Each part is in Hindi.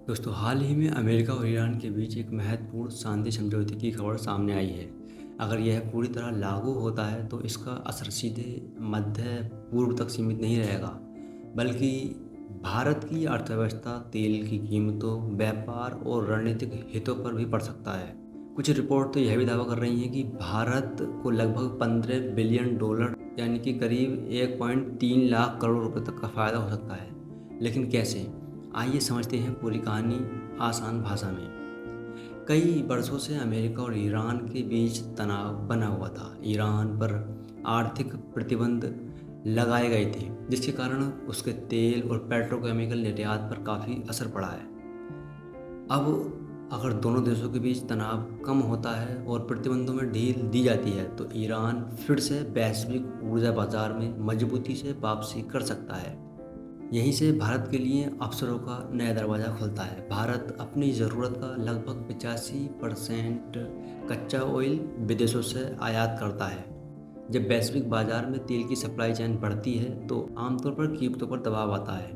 दोस्तों, हाल ही में अमेरिका और ईरान के बीच एक महत्वपूर्ण शांति समझौते की खबर सामने आई है। अगर यह पूरी तरह लागू होता है तो इसका असर सीधे मध्य पूर्व तक सीमित नहीं रहेगा, बल्कि भारत की अर्थव्यवस्था, तेल की कीमतों, व्यापार और रणनीतिक हितों पर भी पड़ सकता है। कुछ रिपोर्ट तो यह भी दावा कर रही हैं कि भारत को लगभग 15 बिलियन डॉलर यानी कि करीब 1.3 लाख करोड़ रुपए तक का फायदा हो सकता है। लेकिन कैसे? आइए समझते हैं पूरी कहानी आसान भाषा में। कई वर्षों से अमेरिका और ईरान के बीच तनाव बना हुआ था। ईरान पर आर्थिक प्रतिबंध लगाए गए थे, जिसके कारण उसके तेल और पेट्रोकेमिकल निर्यात पर काफ़ी असर पड़ा है। अब अगर दोनों देशों के बीच तनाव कम होता है और प्रतिबंधों में ढील दी जाती है, तो ईरान फिर से वैश्विक ऊर्जा बाजार में मजबूती से वापसी कर सकता है। यहीं से भारत के लिए अवसरों का नया दरवाज़ा खुलता है। भारत अपनी ज़रूरत का लगभग 85% कच्चा ऑयल विदेशों से आयात करता है। जब वैश्विक बाजार में तेल की सप्लाई चेन बढ़ती है तो आमतौर पर कीमतों पर दबाव आता है।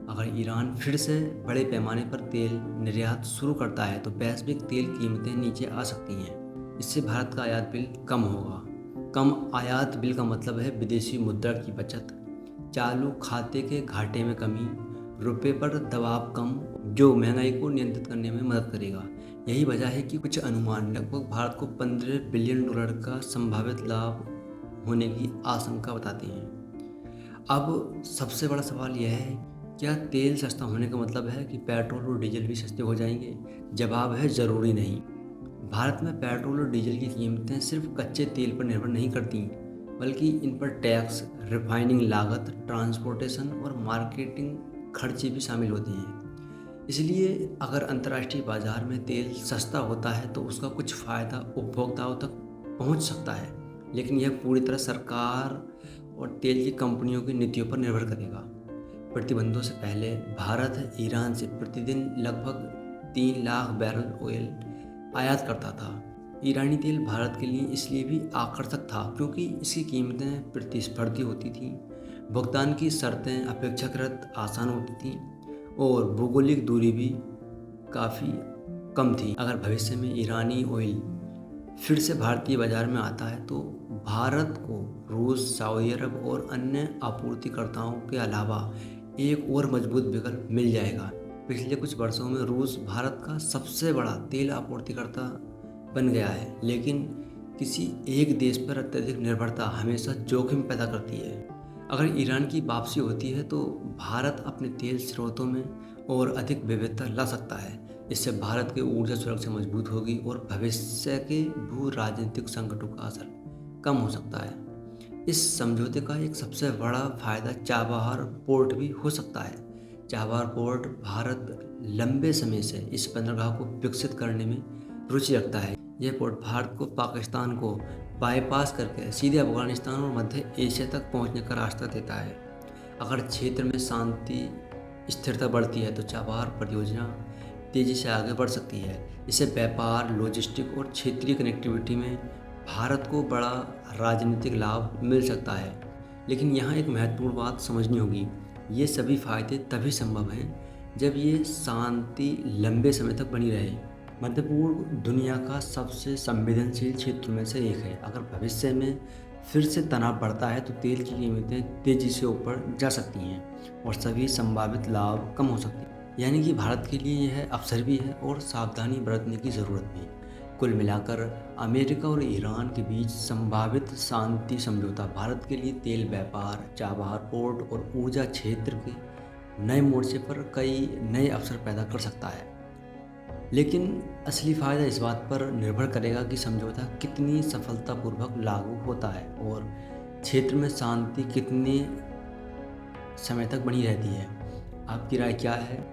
अगर ईरान फिर से बड़े पैमाने पर तेल निर्यात शुरू करता है तो वैश्विक तेल कीमतें नीचे आ सकती हैं। इससे भारत का आयात बिल कम होगा। कम आयात बिल का मतलब है विदेशी मुद्रा की बचत, चालू खाते के घाटे में कमी, रुपए पर दबाव कम, जो महंगाई को नियंत्रित करने में मदद करेगा। यही वजह है कि कुछ अनुमान लगभग भारत को 15 बिलियन डॉलर का संभावित लाभ होने की आशंका बताते हैं। अब सबसे बड़ा सवाल यह है, क्या तेल सस्ता होने का मतलब है कि पेट्रोल और डीजल भी सस्ते हो जाएंगे? जवाब है ज़रूरी नहीं। भारत में पेट्रोल और डीजल की कीमतें सिर्फ कच्चे तेल पर निर्भर नहीं करती, बल्कि इन पर टैक्स, रिफाइनिंग लागत, ट्रांसपोर्टेशन और मार्केटिंग खर्चे भी शामिल होते हैं। इसलिए अगर अंतर्राष्ट्रीय बाजार में तेल सस्ता होता है तो उसका कुछ फ़ायदा उपभोक्ताओं तक पहुंच सकता है, लेकिन यह पूरी तरह सरकार और तेल की कंपनियों की नीतियों पर निर्भर करेगा। प्रतिबंधों से पहले भारत ईरान से प्रतिदिन लगभग 3 लाख बैरल ऑयल आयात करता था। ईरानी तेल भारत के लिए इसलिए भी आकर्षक था क्योंकि इसकी कीमतें प्रतिस्पर्धी होती थीं, भुगतान की शर्तें अपेक्षाकृत आसान होती थीं और भौगोलिक दूरी भी काफ़ी कम थी। अगर भविष्य में ईरानी ऑयल फिर से भारतीय बाजार में आता है तो भारत को रूस, सऊदी अरब और अन्य आपूर्तिकर्ताओं के अलावा एक और मजबूत विकल्प मिल जाएगा। पिछले कुछ वर्षों में रूस भारत का सबसे बड़ा तेल आपूर्तिकर्ता बन गया है, लेकिन किसी एक देश पर अत्यधिक निर्भरता हमेशा जोखिम पैदा करती है। अगर ईरान की वापसी होती है तो भारत अपने तेल स्रोतों में और अधिक विविधता ला सकता है। इससे भारत की ऊर्जा सुरक्षा मजबूत होगी और भविष्य के भू राजनीतिक संकटों का असर कम हो सकता है। इस समझौते का एक सबसे बड़ा फायदा चाबहार पोर्ट भी हो सकता है। चाबहार पोर्ट भारत लंबे समय से इस बंदरगाह को विकसित करने में रुचि रखता है। यह पोर्ट भारत को पाकिस्तान को बाईपास करके सीधे अफगानिस्तान और मध्य एशिया तक पहुंचने का रास्ता देता है। अगर क्षेत्र में शांति स्थिरता बढ़ती है तो चाबहार परियोजना तेज़ी से आगे बढ़ सकती है। इससे व्यापार, लॉजिस्टिक और क्षेत्रीय कनेक्टिविटी में भारत को बड़ा राजनीतिक लाभ मिल सकता है। लेकिन यहाँ एक महत्वपूर्ण बात समझनी होगी, ये सभी फायदे तभी संभव हैं जब ये शांति लंबे समय तक बनी रहे। मध्य पूर्व दुनिया का सबसे संवेदनशील क्षेत्र में से एक है। अगर भविष्य में फिर से तनाव बढ़ता है तो तेल की कीमतें तेज़ी से ऊपर जा सकती हैं और सभी संभावित लाभ कम हो सकते हैं। यानी कि भारत के लिए यह अवसर भी है और सावधानी बरतने की ज़रूरत भी। कुल मिलाकर अमेरिका और ईरान के बीच संभावित शांति समझौता भारत के लिए तेल व्यापार, चाबहार पोर्ट और ऊर्जा क्षेत्र के नए मोर्चे पर कई नए अवसर पैदा कर सकता है। लेकिन असली फ़ायदा इस बात पर निर्भर करेगा कि समझौता कितनी सफलतापूर्वक लागू होता है और क्षेत्र में शांति कितने समय तक बनी रहती है। आपकी राय क्या है?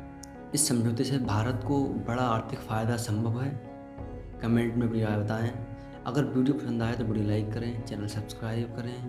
इस समझौते से भारत को बड़ा आर्थिक फ़ायदा संभव है? कमेंट में अपनी राय बताएं। अगर वीडियो पसंद आए तो वीडियो लाइक करें, चैनल सब्सक्राइब करें।